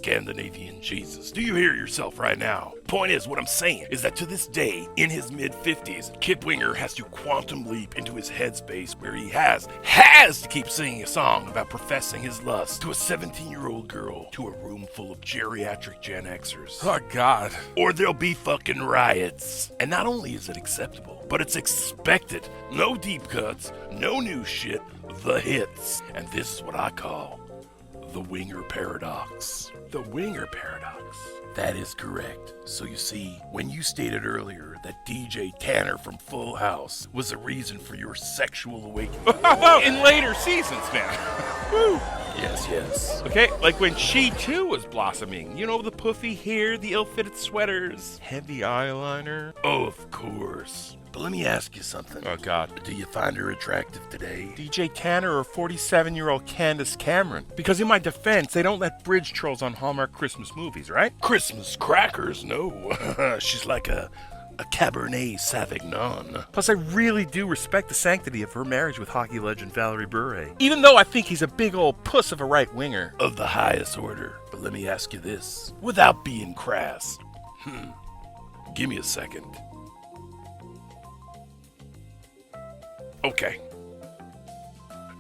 Scandinavian Jesus. Do you hear yourself right now? Point is, what I'm saying is that to this day, in his mid-50s, Kip Winger has to quantum leap into his headspace where he has to keep singing a song about professing his lust to a 17-year-old girl to a room full of geriatric Gen Xers. Oh, God. Or there'll be fucking riots. And not only is it acceptable, but it's expected. No deep cuts, no new shit, the hits. And this is what I call the Winger Paradox. The Winger Paradox. That is correct. So you see, when you stated earlier that DJ Tanner from Full House was the reason for your sexual awakening. In later seasons, man. Woo. Yes. Okay, like when she too was blossoming. You know, the puffy hair, the ill-fitted sweaters, heavy eyeliner. Oh, of course. But let me ask you something. Oh, God. Do you find her attractive today? DJ Tanner or 47-year-old Candace Cameron? Because in my defense, they don't let bridge trolls on Hallmark Christmas movies, right? Christmas crackers? No. She's like a Cabernet Sauvignon. Plus, I really do respect the sanctity of her marriage with hockey legend Valerie Bure. Even though I think he's a big old puss of a right-winger. Of the highest order. But let me ask you this, without being crass. Give me a second. Okay.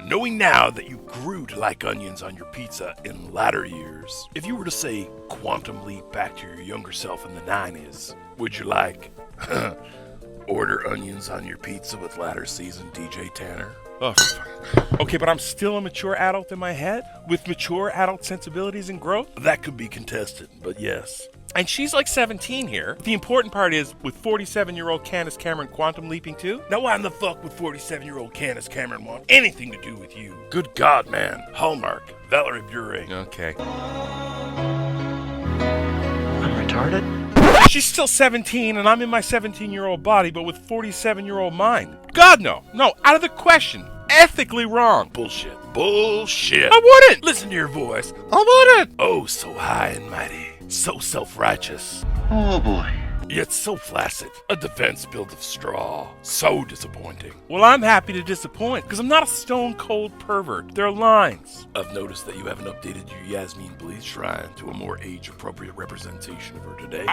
Knowing now that you grew to like onions on your pizza in latter years, if you were to say quantum leap back to your younger self in the 90s, would you like order onions on your pizza with latter season DJ Tanner? Oh, okay, but I'm still a mature adult in my head with mature adult sensibilities and growth? That could be contested, but yes. And she's like 17 here. The important part is, with 47-year-old Candace Cameron quantum leaping too? Now why in the fuck would 47-year-old Candace Cameron want anything to do with you? Good God, man. Hallmark. Valerie Bure. Okay. I'm retarded? She's still 17, and I'm in my 17-year-old body, but with 47-year-old mind. God, no. No, out of the question. Ethically wrong. Bullshit. Bullshit. I wouldn't. Listen to your voice. I wouldn't. Oh, so high and mighty. So self-righteous. Oh boy. Yet so flaccid. A defense built of straw. So disappointing. Well, I'm happy to disappoint, because I'm not a stone-cold pervert. There are lines. I've noticed that you haven't updated your Yasmin Bleed shrine to a more age-appropriate representation of her today.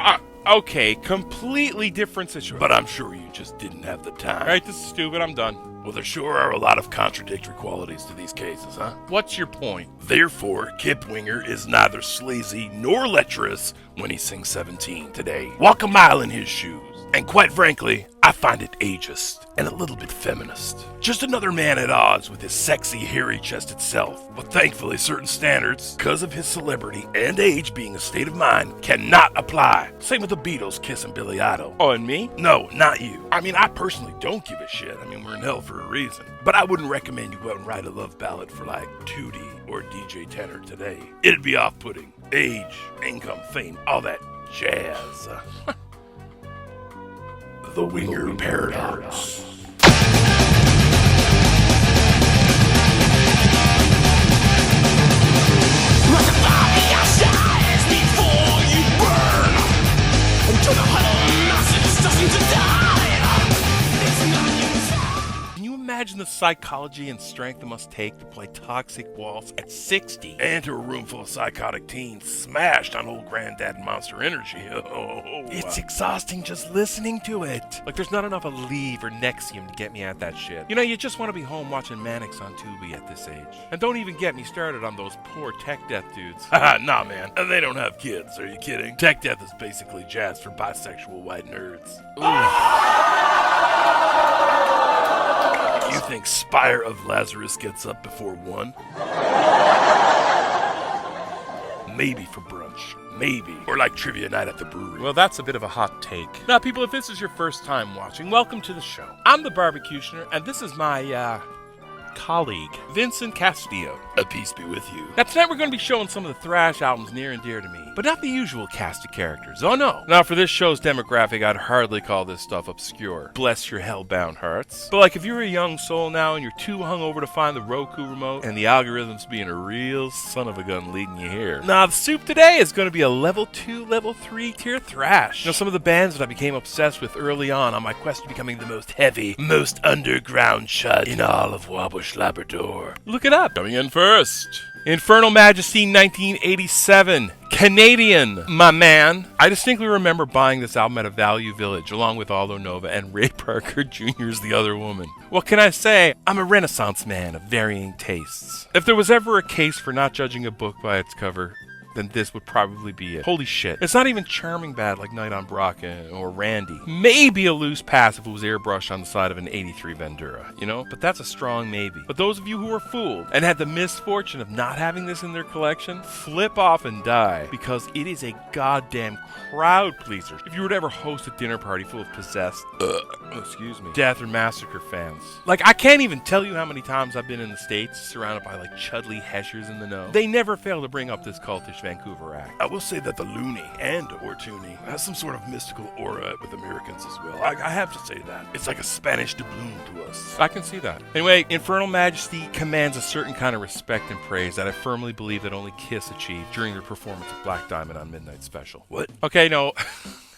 Okay, completely different situation. But I'm sure you just didn't have the time. All right, this is stupid. I'm done. Well, there sure are a lot of contradictory qualities to these cases, huh? What's your point? Therefore, Kip Winger is neither sleazy nor lecherous when he sings 17 today. Walk a mile in his shoes. And quite frankly, I find it ageist and a little bit feminist. Just another man at odds with his sexy, hairy-chested self. But thankfully, certain standards, because of his celebrity and age being a state of mind, cannot apply. Same with the Beatles kissing Billy Idol. Oh, and me? No, not you. I mean, I personally don't give a shit. I mean, we're in hell for a reason. But I wouldn't recommend you go out and write a love ballad for like Tootie or DJ Tanner today. It'd be off-putting. Age, income, fame, all that jazz. The Winger Paradox. Can you imagine the psychology and strength it must take to play Toxic Waltz at 60? And to a room full of psychotic teens smashed on old Granddad Monster Energy. It's exhausting just listening to it. Like there's not enough Aleve or Nexium to get me at that shit. You know, you just want to be home watching Mannix on Tubi at this age. And don't even get me started on those poor tech death dudes. Nah, man. They don't have kids. Are you kidding? Tech death is basically jazz for bisexual white nerds. You think Spire of Lazarus gets up before 1? Maybe for brunch. Maybe. Or like trivia night at the brewery. Well, that's a bit of a hot take. Now, people, if this is your first time watching, welcome to the show. I'm the Barbecutioner, and this is my, colleague, Vincent Castillo. A peace be with you. Now, tonight we're going to be showing some of the thrash albums near and dear to me, but not the usual cast of characters. Oh, no. Now, for this show's demographic, I'd hardly call this stuff obscure. Bless your hellbound hearts. But, like, if you're a young soul now and you're too hungover to find the Roku remote and the algorithm's being a real son of a gun leading you here, now, the soup today is going to be a level 2, level 3 tier thrash. You know, some of the bands that I became obsessed with early on my quest to becoming the most heavy, most underground chud in all of Wabush, Labrador. Look it up. Coming in first, Infernal Majesty 1987. Canadian, my man. I distinctly remember buying this album at a Value Village along with Aldo Nova and Ray Parker Jr.'s The Other Woman. What can I say? I'm a Renaissance man of varying tastes. If there was ever a case for not judging a book by its cover, then this would probably be it. Holy shit. It's not even charming bad like Night on Brocken or Randy. Maybe a loose pass if it was airbrushed on the side of an 83 Vendura, you know? But that's a strong maybe. But those of you who were fooled and had the misfortune of not having this in their collection, flip off and die, because it is a goddamn crowd pleaser. If you were to ever host a dinner party full of possessed, death or massacre fans. Like, I can't even tell you how many times I've been in the States surrounded by like chudley heshers in the know. They never fail to bring up this cultish Vancouver act. I will say that the Looney and or Toonie has some sort of mystical aura with Americans as well. I have to say that. It's like a Spanish doubloon to us. I can see that. Anyway, Infernal Majesty commands a certain kind of respect and praise that I firmly believe that only Kiss achieved during their performance of Black Diamond on Midnight Special. What? Okay, no.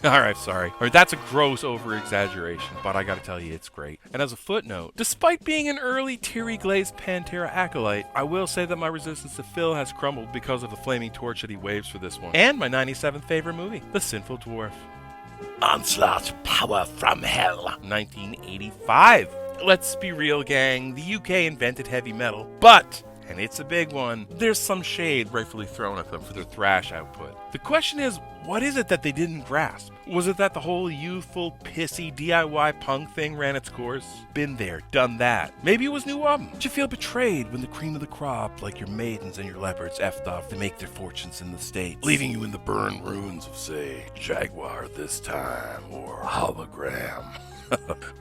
Alright, sorry. Or that's a gross over-exaggeration, but I gotta tell you, it's great. And as a footnote, despite being an early teary-glazed Pantera acolyte, I will say that my resistance to Phil has crumbled because of the flaming torch that he waves for this one. And my 97th favorite movie, The Sinful Dwarf. Onslaught, power from hell. 1985. Let's be real, gang. The UK invented heavy metal, but, and it's a big one, there's some shade rightfully thrown at them for their thrash output. The question is, what is it that they didn't grasp? Was it that the whole youthful, pissy DIY punk thing ran its course? Been there, done that. Maybe it was new album. Did you feel betrayed when the cream of the crop, like your maidens and your leopards, effed off to make their fortunes in the States, Leaving you in the burned ruins of, say, Jaguar this time, or Hologram.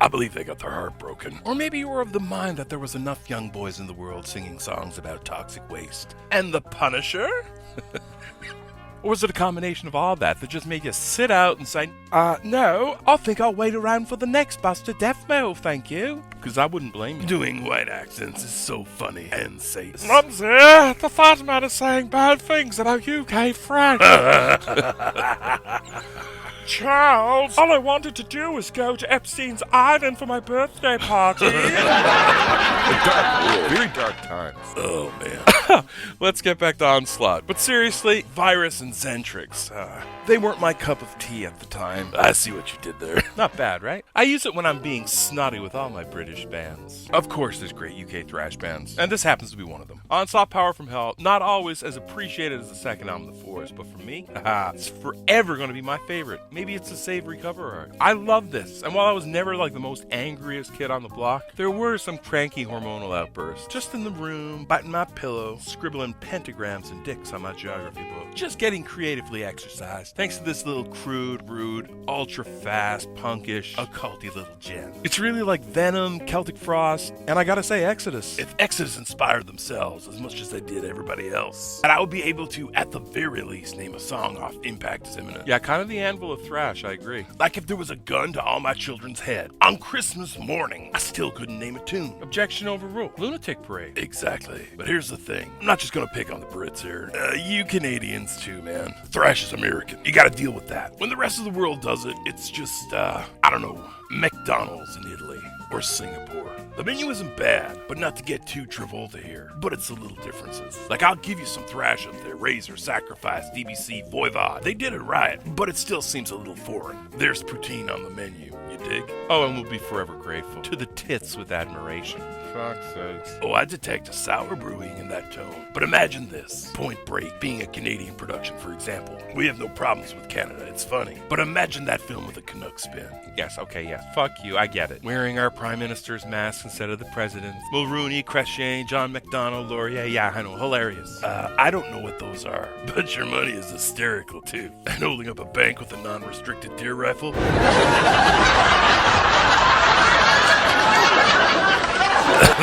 I believe they got their heart broken. Or maybe you were of the mind that there was enough young boys in the world singing songs about toxic waste. And the Punisher? Or was it a combination of all that just made you sit out and say, no, I think I'll wait around for the next Buster Death Metal, thank you? Because I wouldn't blame you. Doing white accents is so funny and safe. Mumsy, the fat man is saying bad things about UK French. Charles, all I wanted to do was go to Epstein's Island for my birthday party. Very dark times. Oh, man. Let's get back to Onslaught. But seriously, Virus and Zentrix, they weren't my cup of tea at the time. I see what you did there. Not bad, right? I use it when I'm being snotty with all my British bands. Of course, there's great UK thrash bands, and this happens to be one of them. Onslaught Power from Hell, not always as appreciated as the second album, The Forest, but for me, it's forever going to be my favorite. Maybe it's a savory cover art. I love this, and while I was never like the most angriest kid on the block, there were some cranky hormonal outbursts. Just in the room, biting my pillow, scribbling pentagrams and dicks on my geography book. Just getting creatively exercised, thanks to this little crude, rude, ultra-fast, punkish, occulty little gem. It's really like Venom, Celtic Frost, and I gotta say Exodus. If Exodus inspired themselves as much as they did everybody else, and I would be able to, at the very least, name a song off Impact is Imminent. Yeah, kind of the anvil of thrash, I agree. Like if there was a gun to all my children's head on Christmas morning, I still couldn't name a tune. Objection overruled. Lunatic Parade. Exactly. But here's the thing. I'm not just gonna pick on the Brits here. You Canadians too, man. Thrash is American. You gotta deal with that. When the rest of the world does it, it's just, I don't know, McDonald's in Italy or Singapore. The menu isn't bad, but not to get too Travolta here. But it's the little differences. Like, I'll give you some thrash up there. Razor, Sacrifice, DBC, Voivod. They did it right, but it still seems a little foreign. There's poutine on the menu. You dig? Oh, and we'll be forever grateful. To the tits with admiration. Fuck's sakes. Oh, I detect a sour brewing in that tone. But imagine this. Point Break being a Canadian production, for example. We have no problems with Canada. It's funny. But imagine that film with a Canuck spin. Yes, okay, yes. Fuck you, I get it. Wearing our Prime Minister's mask instead of the President's. Mulrooney, Chrétien, John McDonnell, Laurier. Yeah, I know, hilarious. I don't know what those are, but your money is hysterical, too. And holding up a bank with a non-restricted deer rifle?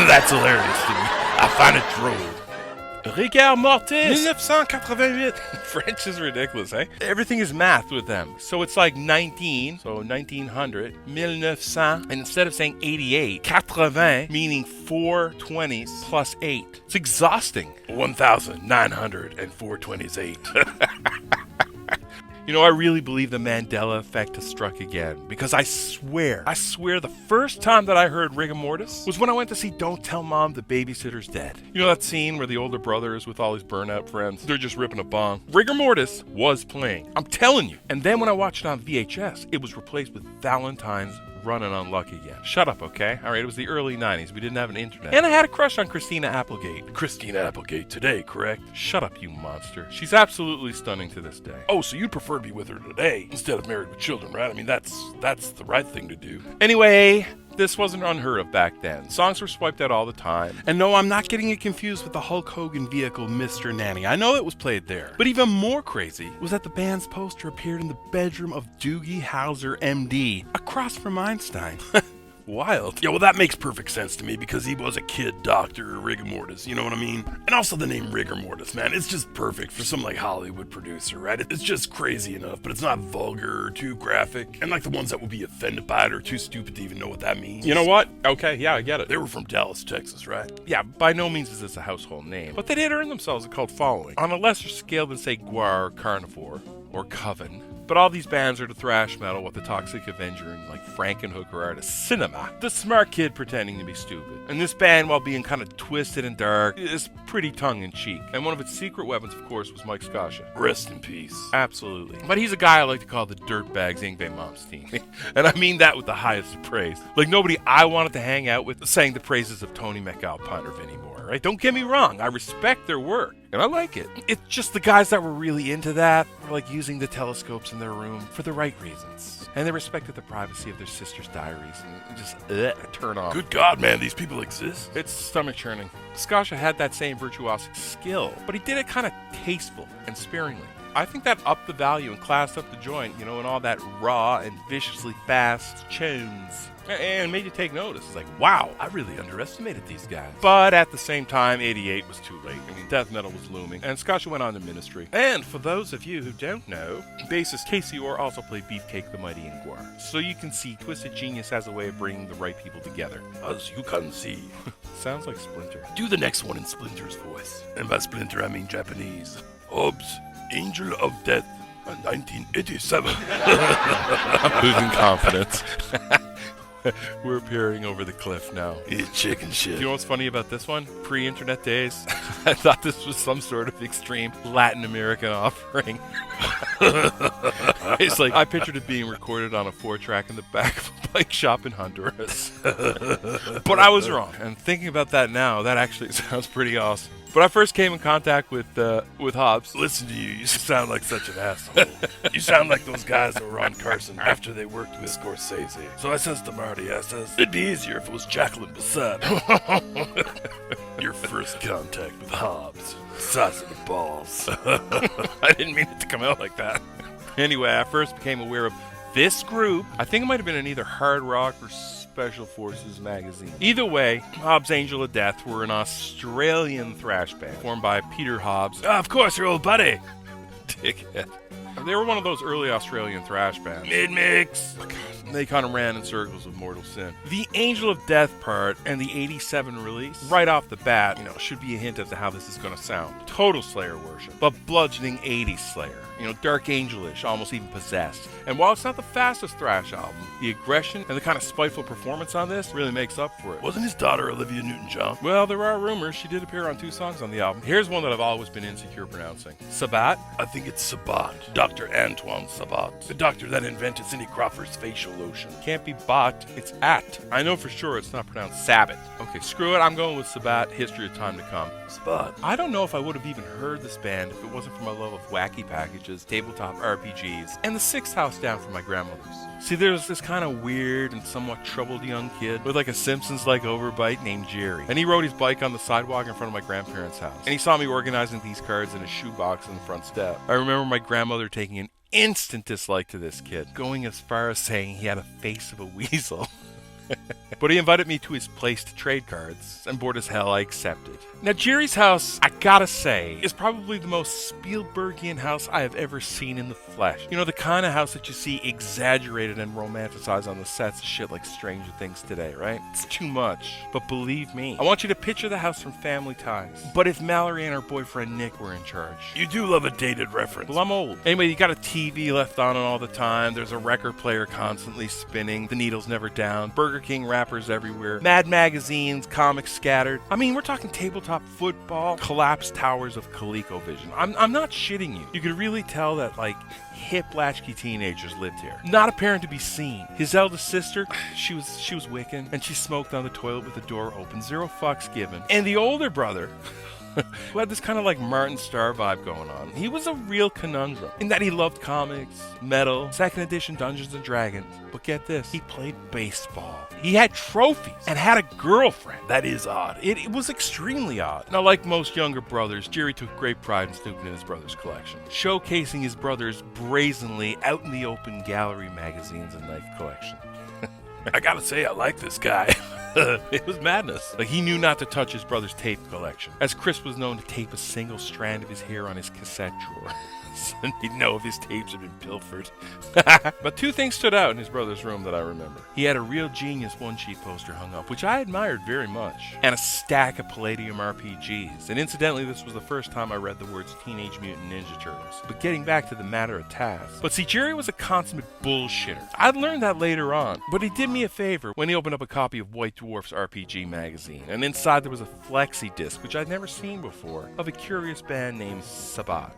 That's hilarious to me. I find it droll. Rigor Mortis 1988. French is ridiculous, eh? Everything is math with them. So it's like 19, so 1900, 1900, and instead of saying 88, 80, meaning 4 20s plus 8. It's exhausting. 1,900 and 4 20s 8. You know, I really believe the Mandela effect has struck again, because I swear the first time that I heard Rigor Mortis was when I went to see Don't Tell Mom the Babysitter's Dead. You know that scene where the older brother is with all his burnout friends? They're just ripping a bong. Rigor Mortis was playing. I'm telling you. And then when I watched it on VHS, it was replaced with Valentine's Running on Luck Again. Shut up, okay? All right, it was the early 90s. We didn't have an internet. And I had a crush on Christina Applegate. Christina Applegate today, correct? Shut up, you monster. She's absolutely stunning to this day. Oh, so you'd prefer to be with her today instead of married with children, right? I mean, that's the right thing to do. Anyway, this wasn't unheard of back then. Songs were swiped out all the time. And no, I'm not getting it confused with the Hulk Hogan vehicle, Mr. Nanny. I know it was played there. But even more crazy was that the band's poster appeared in the bedroom of Doogie Howser, MD, across from Einstein. Wild. Yeah, well, that makes perfect sense to me because he was a kid doctor, Rigor Mortis, you know what I mean? And also the name Rigor Mortis, man, it's just perfect for some, like, Hollywood producer, right? It's just crazy enough, but it's not vulgar or too graphic. And, like, the ones that would be offended by it are too stupid to even know what that means. You know what? Okay, yeah, I get it. They were from Dallas, Texas, right? Yeah, by no means is this a household name, but they did earn themselves a cult following, on a lesser scale than, say, Guar or Carnivore or Coven. But all these bands are to thrash metal what the Toxic Avenger and like Frankenhooker are to cinema. The smart kid pretending to be stupid. And this band, while being kind of twisted and dark, is pretty tongue-in-cheek. And one of its secret weapons, of course, was Mike Scotia. Rest in peace. Absolutely. But he's a guy I like to call the Dirtbags Yngwie Malmsteen. And I mean that with the highest of praise. Like nobody I wanted to hang out with sang the praises of Tony McAlpine or Vinnie Moore, right? Don't get me wrong. I respect their work. And I like it. It's just the guys that were really into that were like using the telescopes in their room for the right reasons. And they respected the privacy of their sisters' diaries and just turn off. Good God, man, these people exist. It's stomach churning. Scotia had that same virtuosic skill, but he did it kind of tasteful and sparingly. I think that upped the value and classed up the joint, you know, and all that raw and viciously fast tunes. And made you take notice. It's like, wow, I really underestimated these guys. But at the same time, 88 was too late. I mean, death metal was looming, and Scotia went on to Ministry. And for those of you who don't know, bassist Casey Orr also played Beefcake the Mighty in Guar. So you can see Twisted Genius has a way of bringing the right people together. As you can see. Sounds like Splinter. Do the next one in Splinter's voice. And by Splinter, I mean Japanese. Hobbs, Angel of Death, 1987. I'm losing confidence. We're peering over the cliff now. Eat chicken shit. You know what's funny about this one? Pre-internet days, I thought this was some sort of extreme Latin American offering. It's like, I pictured it being recorded on a 4-track in the back of a bike shop in Honduras. But I was wrong. And thinking about that now, that actually sounds pretty awesome. But I first came in contact with Hobbs. Listen to you sound like such an asshole. You sound like those guys that were on Carson after they worked with Scorsese. So I says to Marty, I says, it'd be easier if it was Jacqueline Bisset. Your first contact with Hobbs. Size of the balls. I didn't mean it to come out like that. Anyway, I first became aware of this group. I think it might have been in either Hard Rock or Special Forces magazine. Either way, Hobbs Angel of Death were an Australian thrash band formed by Peter Hobbs. Of course, your old buddy. Dickhead. They were one of those early Australian thrash bands. Mid-mix. They kind of ran in circles with Mortal Sin. The Angel of Death part and the 87 release, right off the bat, you know, should be a hint as to how this is going to sound. Total Slayer worship, but bludgeoning 80s Slayer. You know, dark angelish, almost even possessed. And while it's not the fastest thrash album, the aggression and the kind of spiteful performance on this really makes up for it. Wasn't his daughter Olivia Newton-John? Well, there are rumors. She did appear on 2 songs on the album. Here's one that I've always been insecure pronouncing. Sabbat? I think it's Sabbat. Dr. Antoine Sabbat. The doctor that invented Cindy Crawford's facial lotion. Can't be bot, it's at. I know for sure it's not pronounced Sabbat. Okay, screw it, I'm going with Sabbat, History of Time to Come. Sabbat. I don't know if I would have even heard this band if it wasn't for my love of wacky packages, tabletop RPGs, and the 6th house down from my grandmother's. See, there's this kind of weird and somewhat troubled young kid with like a Simpsons-like overbite named Jerry. And he rode his bike on the sidewalk in front of my grandparents' house. And he saw me organizing these cards in a shoebox on the front step. I remember my grandmother taking an instant dislike to this kid, going as far as saying he had a face of a weasel. But he invited me to his place to trade cards, and bored as hell, I accepted. Now, Jerry's house, I gotta say, is probably the most Spielbergian house I have ever seen in the flesh. You know, the kind of house that you see exaggerated and romanticized on the sets of shit like Stranger Things today, right? It's too much. But believe me, I want you to picture the house from Family Ties. But if Mallory and her boyfriend Nick were in charge. You do love a dated reference. Well, I'm old. Anyway, you got a TV left on all the time. There's a record player constantly spinning. The needle's never down. Burger King wrappers everywhere. Mad magazines, comics scattered. I mean, we're talking tabletop football, collapsed towers of ColecoVision. I'm not shitting you. You could really tell that, like, hip latchkey teenagers lived here. Not a parent to be seen. His eldest sister, she was Wiccan, and she smoked on the toilet with the door open. 0 fucks given. And the older brother, who had this kind of like Martin Starr vibe going on. He was a real conundrum in that he loved comics, metal, 2nd edition Dungeons & Dragons. But get this, he played baseball. He had trophies and had a girlfriend. That is odd. It was extremely odd. Now, like most younger brothers, Jerry took great pride in snooping in his brother's collection, showcasing his brother's brazenly out in the open gallery magazines and knife collection. I gotta say, I like this guy. It was madness. Like, he knew not to touch his brother's tape collection, as Chris was known to tape a single strand of his hair on his cassette drawer. So he'd know if his tapes had been pilfered. But 2 things stood out in his brother's room that I remember. He had a real genius one-sheet poster hung up, which I admired very much, and a stack of Palladium RPGs. And incidentally, this was the first time I read the words Teenage Mutant Ninja Turtles. But getting back to the matter of task. But see, Jerry was a consummate bullshitter. I'd learned that later on, but he did me a favor when he opened up a copy of White Dwarf's RPG magazine, and inside there was a flexi disc, which I'd never seen before, of a curious band named Sabbat.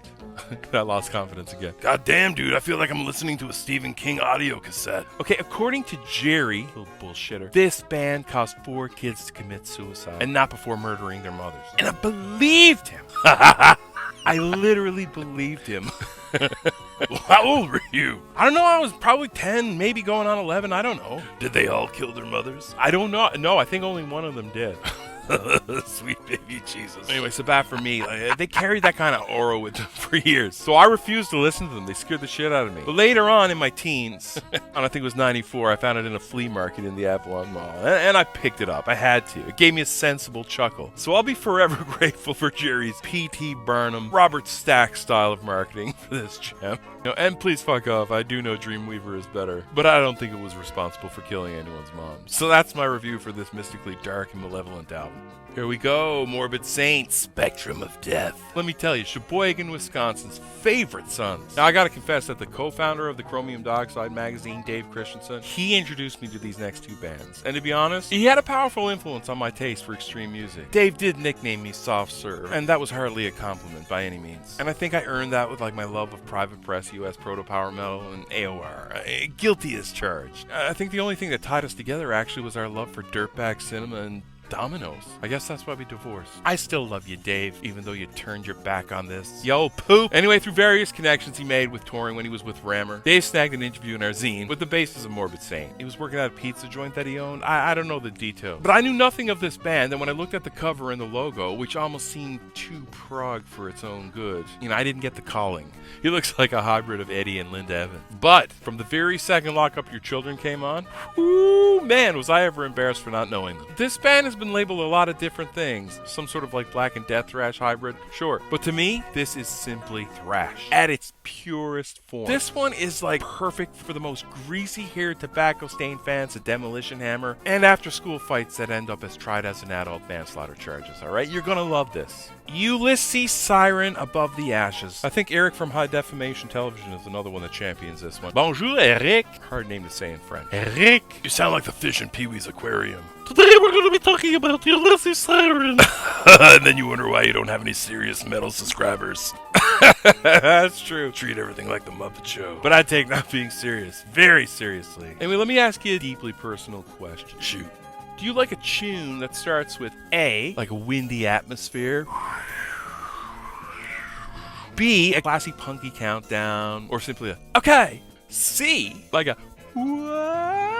I lost confidence again. God damn, dude, I feel like I'm listening to a Stephen King audio cassette. Okay, according to Jerry, little bullshitter, this band caused 4 kids to commit suicide, and not before murdering their mothers. And I believed him. I literally believed him. How old were you? I don't know, I was probably 10, maybe going on 11, I don't know. Did they all kill their mothers? I don't know. No, I think only one of them did. Sweet baby Jesus. Anyway, so bad for me. They carried that kind of aura with them for years. So I refused to listen to them. They scared the shit out of me. But later on in my teens, and I think it was 94, I found it in a flea market in the Avalon Mall. And I picked it up. I had to. It gave me a sensible chuckle. So I'll be forever grateful for Jerry's P.T. Barnum, Robert Stack style of marketing for this gem. And please fuck off. I do know Dreamweaver is better. But I don't think it was responsible for killing anyone's mom. So that's my review for this mystically dark and malevolent album. Here we go, Morbid Saint, Spectrum of Death. Let me tell you, Sheboygan, Wisconsin's favorite sons. Now, I gotta confess that the co-founder of the Chromium Dioxide magazine, Dave Christensen, he introduced me to these next 2 bands. And to be honest, he had a powerful influence on my taste for extreme music. Dave did nickname me Soft Serve, and that was hardly a compliment by any means. And I think I earned that with like my love of Private Press, US Proto Power Metal, and AOR. Guilty as charged. I think the only thing that tied us together actually was our love for dirtbag cinema and Dominoes. I guess that's why we divorced. I still love you, Dave, even though you turned your back on this. Yo, poop! Anyway, through various connections he made with touring when he was with Rammer, Dave snagged an interview in our zine with the bassist of Morbid Saint. He was working at a pizza joint that he owned. I don't know the details. But I knew nothing of this band, and when I looked at the cover and the logo, which almost seemed too prog for its own good, I didn't get the calling. He looks like a hybrid of Eddie and Linda Evans. But from the very second Lock Up Your Children came on, whoo, man, was I ever embarrassed for not knowing them. This band has been labeled a lot of different things. Some sort of like Black and Death thrash hybrid, sure. But to me, this is simply thrash at its purest form. This one is like perfect for the most greasy-haired, tobacco-stained fans of Demolition Hammer and after-school fights that end up as tried as an adult manslaughter charges, alright? You're gonna love this. Ulissi Siren, Above the Ashes. I think Eric from High Defamation Television is another one that champions this one. Bonjour, Eric. Hard name to say in French. Eric. You sound like the fish in Pee-wee's aquarium. Today we're going to be talking about Ulissi Siren. And then you wonder why you don't have any serious metal subscribers. That's true. Treat everything like the Muppet Show. But I take not being serious very seriously. Anyway, let me ask you a deeply personal question. Shoot. Do you like a tune that starts with A, like a windy atmosphere, B, a classy punky countdown, or simply a okay, C, like a wow,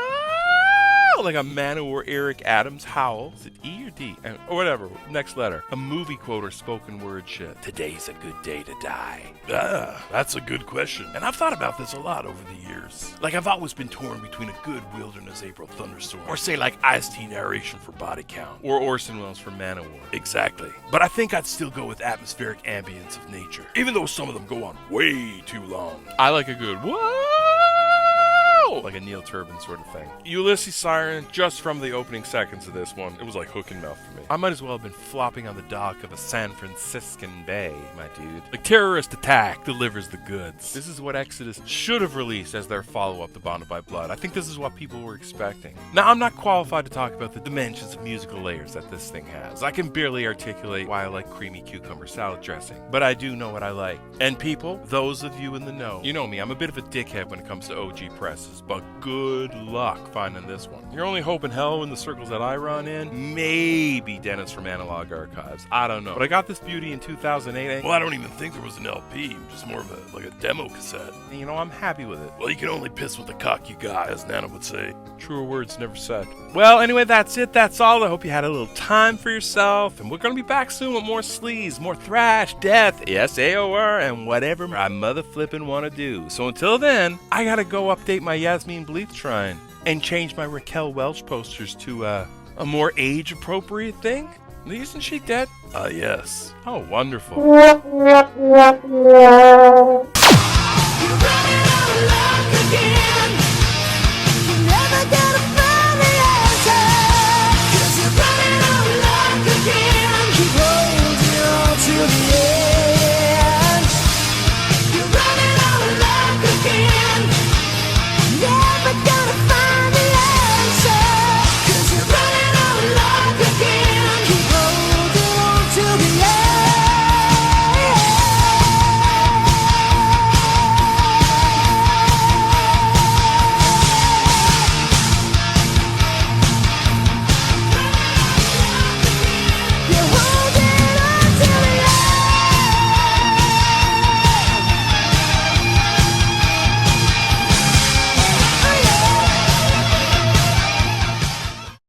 like a Man-O-War Eric Adams howl. Is it E or D? Or whatever. Next letter. A movie quote or spoken word shit. Today's a good day to die. Ah, that's a good question. And I've thought about this a lot over the years. Like, I've always been torn between a good Wilderness April thunderstorm, or say like Ice-T narration for Body Count. Or Orson Welles for Man-O-War. Exactly. But I think I'd still go with atmospheric ambience of nature, even though some of them go on way too long. I like a good whoa! Like a Neil Turbin sort of thing. Ulissi Siren, just from the opening seconds of this one, it was like hook and mouth for me. I might as well have been flopping on the dock of a San Franciscan bay, my dude. Like terrorist attack delivers the goods. This is what Exodus should have released as their follow-up to Bonded by Blood. I think this is what people were expecting. Now, I'm not qualified to talk about the dimensions of musical layers that this thing has. I can barely articulate why I like creamy cucumber salad dressing, but I do know what I like. And people, those of you in the know, you know me, I'm a bit of a dickhead when it comes to OG presses, but good luck finding this one. Your only hope in hell in the circles that I run in, maybe Dennis from Analog Archives. I don't know. But I got this beauty in 2008. Well, I don't even think there was an LP, just more of a demo cassette. And you know, I'm happy with it. Well, you can only piss with the cock you got, as Nana would say. Truer words never said. Well, anyway, that's it. That's all. I hope you had a little time for yourself. And we're going to be back soon with more sleaze, more thrash, death, yes, AOR, and whatever I mother flippin' want to do. So until then, I got to go update my Yasmin Bleeth shrine and change my Raquel Welch posters to a more age-appropriate thing. Isn't she dead? Yes. Oh, wonderful. You're running out of luck again.